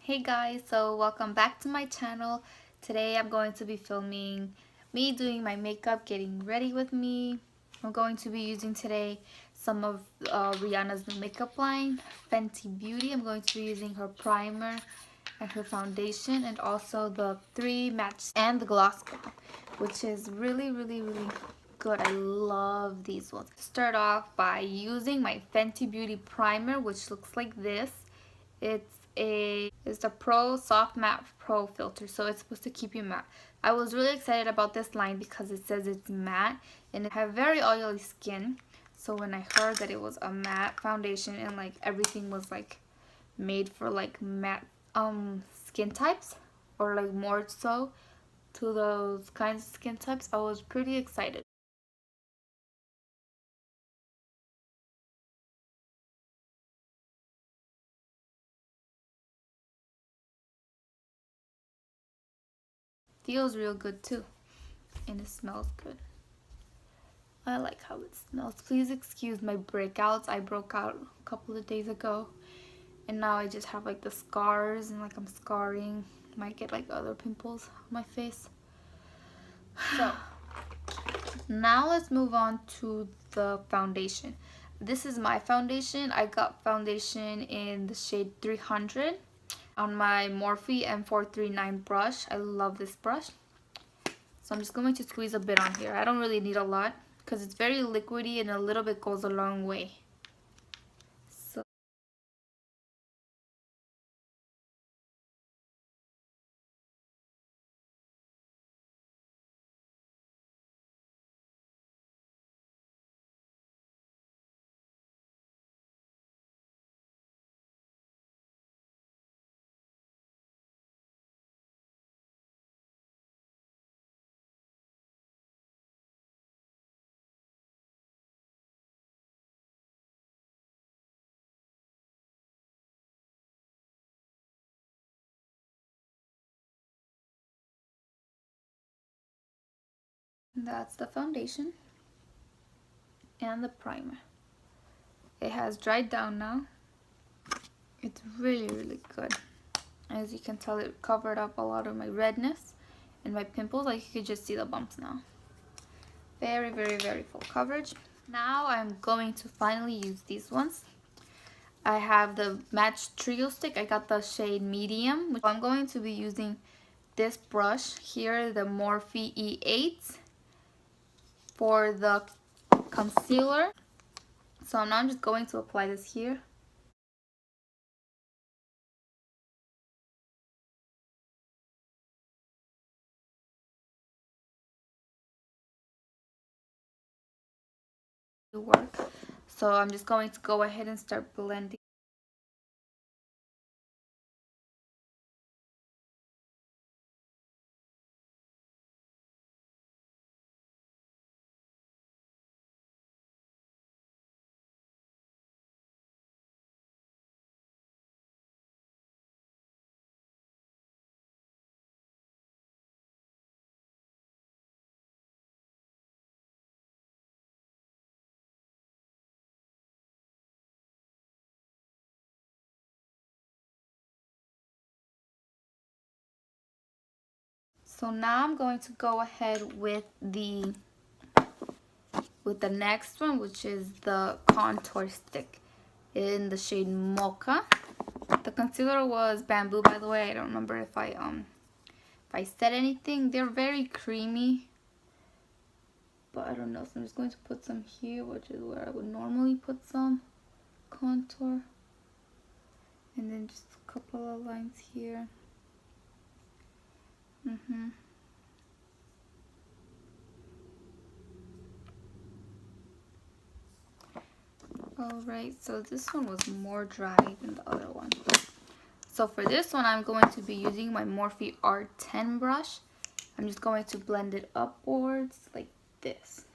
Hey guys, so welcome back to my channel. Today I'm going to be filming me doing my makeup, getting ready with me. I'm going to be using today some of Rihanna's new makeup line, Fenty Beauty. I'm going to be using her primer and her foundation, and also the 3 match and the gloss bomb, which is really good. I love these ones. Start off by using my Fenty Beauty primer, which looks like this. It's a Pro Soft Matte Pro filter, so it's supposed to keep you matte. I was really excited about this line because it says it's matte, and I have very oily skin. So when I heard that it was a matte foundation and like everything was like made for like matte skin types, or like more so to those kinds of skin types, I was pretty excited. Feels real good too, and it smells good. I like how it smells. Please excuse my breakouts. I broke out a couple of days ago, and now I just have like the scars and like I'm scarring. Might get like other pimples on my face. So now let's move on to the foundation. This is my foundation. I got foundation in the shade 300 on my Morphe M439 brush. I love this brush. So I'm just going to squeeze a bit on here. I don't really need a lot because it's very liquidy, and a little bit goes a long way. So that's the foundation and the primer. It has dried down now. It's really good. As you can tell, it covered up a lot of my redness and my pimples. Like, you could just see the bumps now. Very full coverage. Now I'm going to finally use these ones. I have the Match Trio Stick. I got the shade medium. I'm going to be using this brush here, the Morphe E8, for the concealer. So now I'm just going to apply this here. To work. So I'm just going to go ahead and start blending. So now I'm going to go ahead with the next one, which is the contour stick in the shade Mocha. The concealer was Bamboo, by the way. I don't remember if I said anything. They're very creamy, but I don't know. So I'm just going to put some here, which is where I would normally put some contour, and then just a couple of lines here. Alright, so this one was more dry than the other one. So for this one, I'm going to be using my Morphe R10 brush. I'm just going to blend it upwards like this.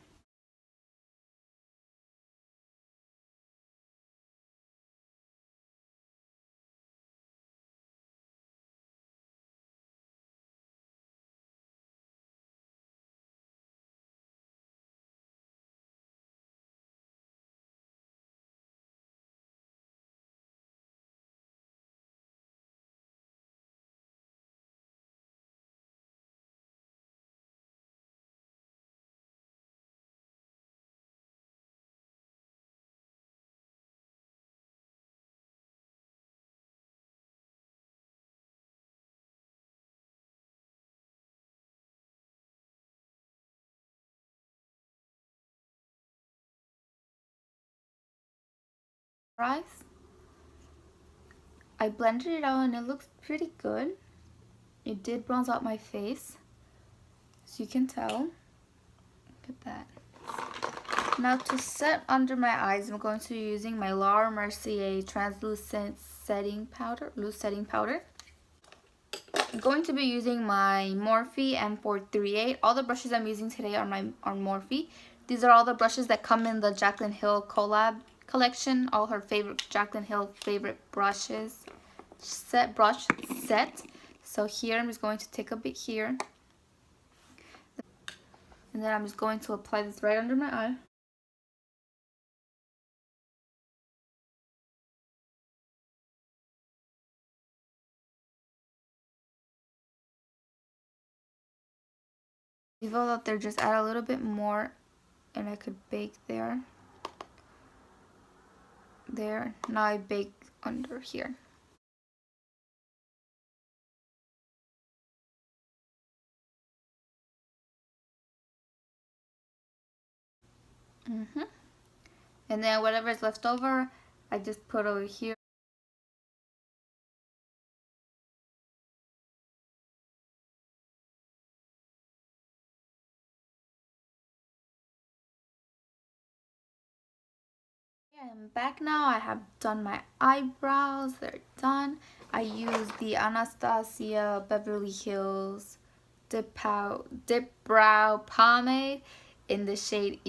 eyes. I blended it out and it looks pretty good. It did bronze out my face, as you can tell. Look at that. Now to set under my eyes, I'm going to be using my Laura Mercier translucent setting powder, loose setting powder. I'm going to be using my Morphe M438. All the brushes I'm using today are Morphe. These are all the brushes that come in the Jaclyn Hill collab collection. All her favorite Jaclyn Hill favorite brushes. Brush set. So here I'm just going to take a bit here. And then I'm just going to apply this right under my eye. Leave all out there, just add a little bit more and I could bake there. There. Now I bake under here. And then whatever is left over, I just put over here. Yeah, I'm back now. I have done my eyebrows. They're done. I used the Anastasia Beverly Hills Dip Brow Pomade in the shade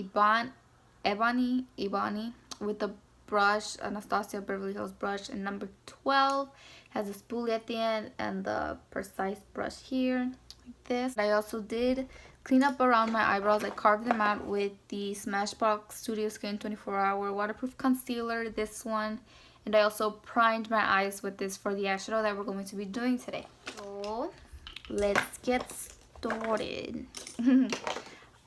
Ebony with the brush, Anastasia Beverly Hills brush in number 12. Has a spoolie at the end and the precise brush here, like this. I also did clean up around my eyebrows. I carved them out with the Smashbox Studio Skin 24-hour waterproof concealer, this one. And I also primed my eyes with this for the eyeshadow that we're going to be doing today. So let's get started.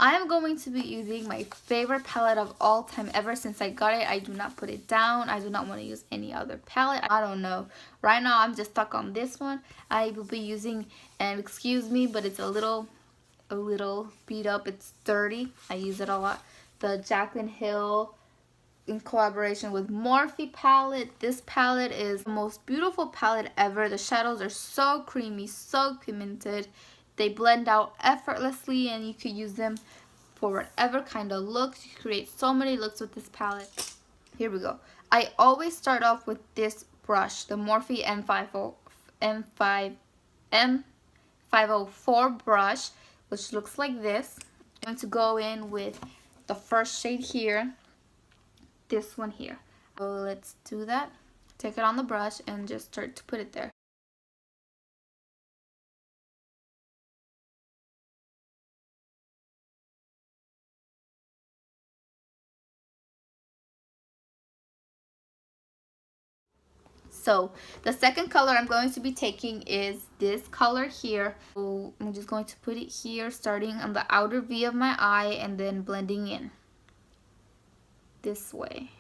I'm going to be using my favorite palette of all time ever since I got it. I do not put it down. I do not want to use any other palette. I don't know. Right now I'm just stuck on this one. I will be using, and excuse me, but it's a little beat up. It's dirty. I use it a lot. The Jaclyn Hill in collaboration with Morphe palette. This palette is the most beautiful palette ever. The shadows are so creamy, so pigmented. They blend out effortlessly and you could use them for whatever kind of looks. You create so many looks with this palette. Here we go. I always start off with this brush, the Morphe M504 brush, which looks like this. I'm going to go in with the first shade here, this one here. So let's do that. Take it on the brush and just start to put it there. So the second color I'm going to be taking is this color here. So I'm just going to put it here, starting on the outer V of my eye and then blending in this way.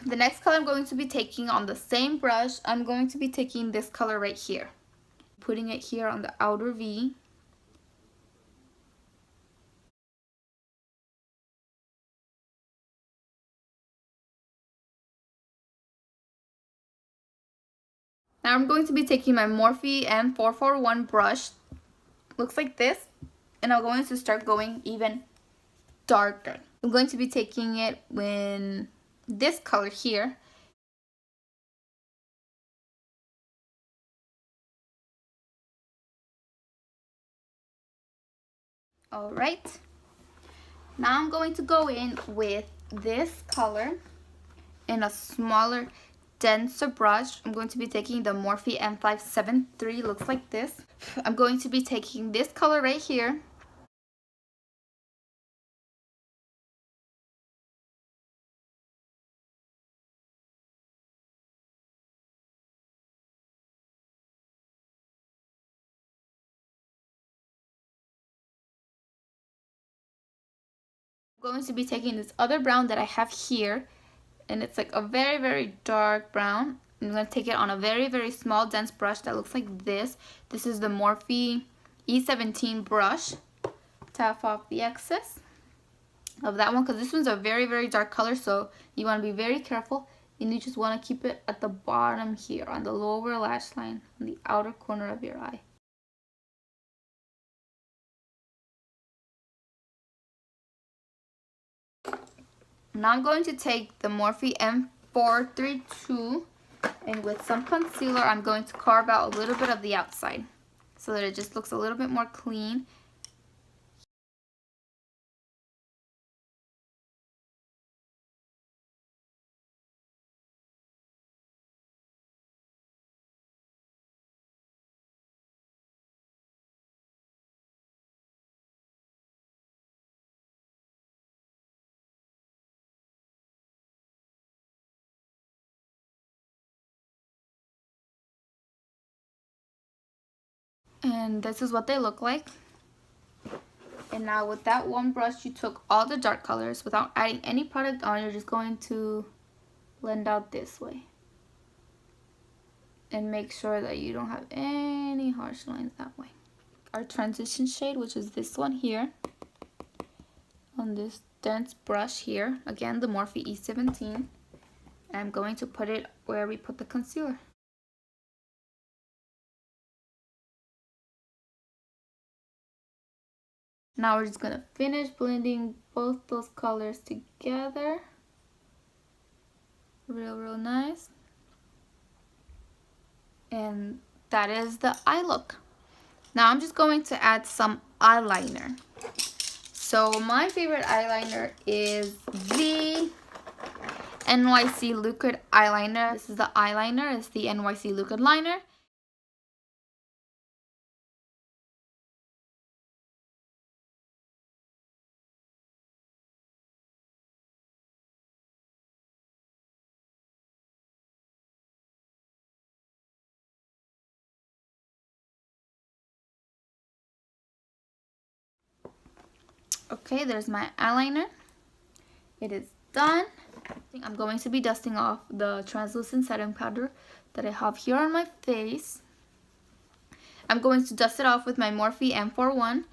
The next color I'm going to be taking on the same brush, I'm going to be taking this color right here. Putting it here on the outer V. Now I'm going to be taking my Morphe M441 brush. Looks like this. And I'm going to start going even darker. I'm going to be taking it when this color here. Alright. Now I'm going to go in with this color in a smaller, denser brush. I'm going to be taking the Morphe M573, looks like this. I'm going to be taking this color right here. I'm going to be taking this other brown that I have here and it's like a very, very dark brown. I'm going to take it on a very, very small, dense brush that looks like this. This is the Morphe E17 brush. Tap off the excess of that one, because this one's a very, very dark color, so you want to be very careful, and you just want to keep it at the bottom here on the lower lash line on the outer corner of your eye. Now I'm going to take the Morphe M432, and with some concealer I'm going to carve out a little bit of the outside so that it just looks a little bit more clean. And this is what they look like. And now with that one brush, you took all the dark colors without adding any product on. You're just going to blend out this way. And make sure that you don't have any harsh lines that way. Our transition shade, which is this one here, on this dense brush here. Again, the Morphe E17. And I'm going to put it where we put the concealer. Now we're just going to finish blending both those colors together. Real nice. And that is the eye look. Now I'm just going to add some eyeliner. So my favorite eyeliner is the NYC Liquid Eyeliner. This is the eyeliner. It's the NYC Liquid Liner. Okay, there's my eyeliner. It is done. I'm going to be dusting off the translucent setting powder that I have here on my face. I'm going to dust it off with my Morphe M41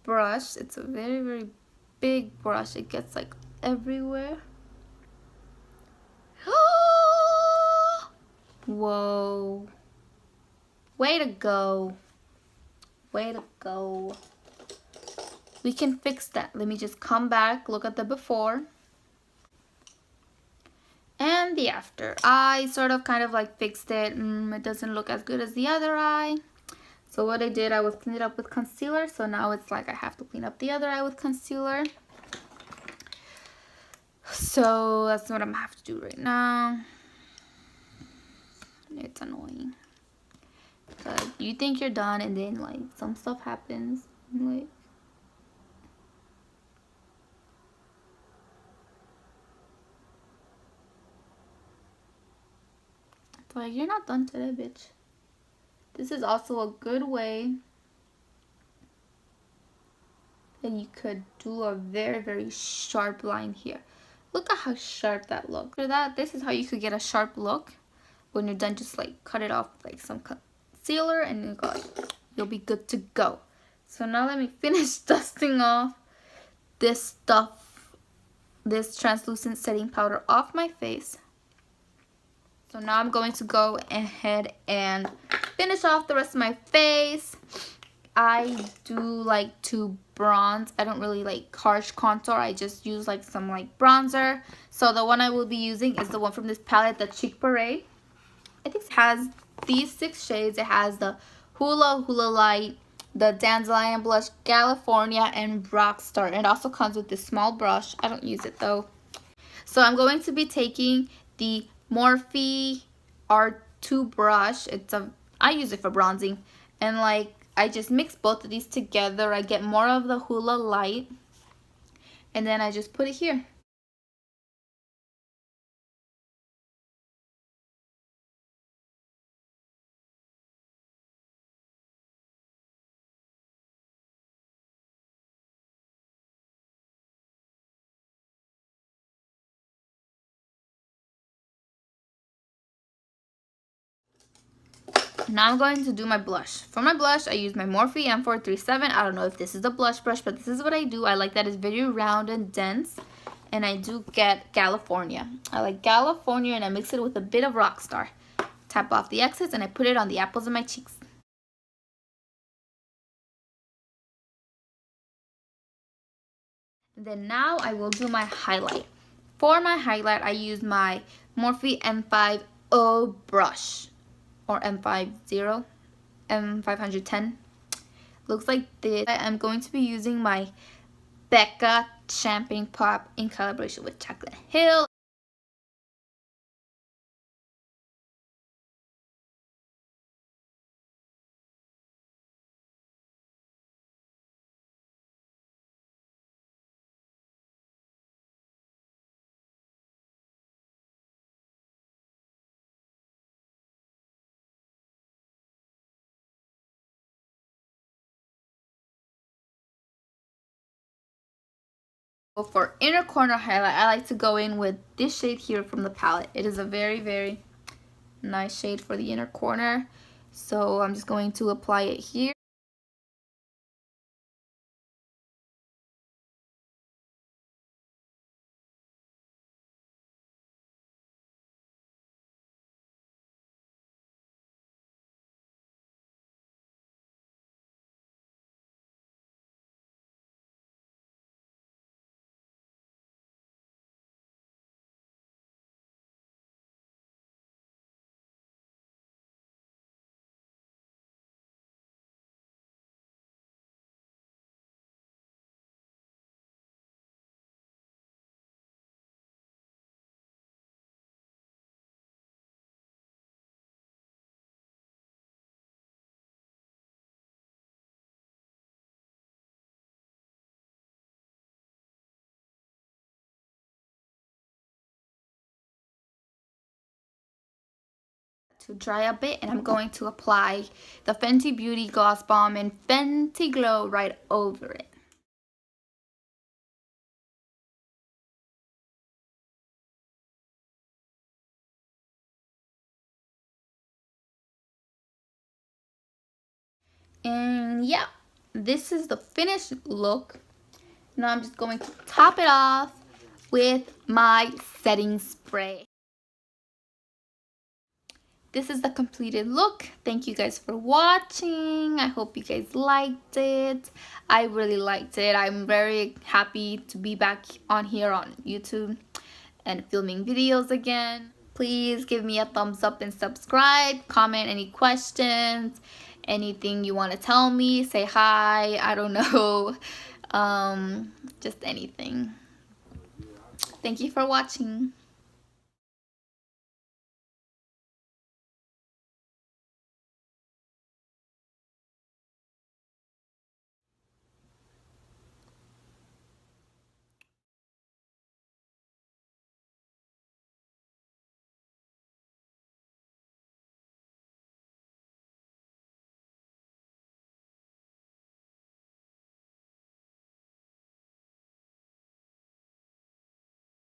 brush. It's a very, very big brush. It gets like everywhere. Whoa. Way to go. Way to go. We can fix that. Let me just come back, look at the before and the after. I sort of kind of like fixed it. It doesn't look as good as the other eye. So what I did, I was cleaned it up with concealer. So now it's like I have to clean up the other eye with concealer. So that's what I'm gonna have to do right now. It's annoying. But you think you're done and then like some stuff happens. Like, it's like, you're not done today, bitch. This is also a good way that you could do a very, very sharp line here. Look at how sharp that looks. After that, this is how you could get a sharp look. When you're done, just like cut it off with like some concealer and you'll be good to go. So now let me finish dusting off this stuff, this translucent setting powder off my face. So now I'm going to go ahead and finish off the rest of my face. I do like to bronze. I don't really like harsh contour. I just use like some like bronzer. So the one I will be using is the one from this palette, the Cheek Parade. I think it has these 6 shades. It has the Hula Light, the Dandelion Blush, California, and Rockstar. And it also comes with this small brush. I don't use it though. So I'm going to be taking the Morphe R2 brush. I use it for bronzing. And like, I just mix both of these together. I get more of the Hula Light. And then I just put it here. Now I'm going to do my blush. For my blush, I use my Morphe M437. I don't know if this is a blush brush, but this is what I do. I like that it's very round and dense. And I do get California. I like California, and I mix it with a bit of Rockstar. Tap off the excess, and I put it on the apples of my cheeks. And then now I will do my highlight. For my highlight, I use my Morphe M50 brush. Or M50, M510. Looks like this. I'm going to be using my Becca Champagne Pop in collaboration with Jaclyn Hill. For inner corner highlight, I like to go in with this shade here from the palette. It is a very, very nice shade for the inner corner. So I'm just going to apply it here. To dry a bit, and I'm going to apply the Fenty Beauty Gloss Bomb and Fenty Glow right over it. And yeah, this is the finished look. Now I'm just going to top it off with my setting spray. This is the completed look. Thank you guys for watching. I hope you guys liked it. I really liked it. I'm very happy to be back on here on YouTube and filming videos again. Please give me a thumbs up and subscribe. Comment any questions, anything you want to tell me. Say hi. I don't know. Just anything. Thank you for watching.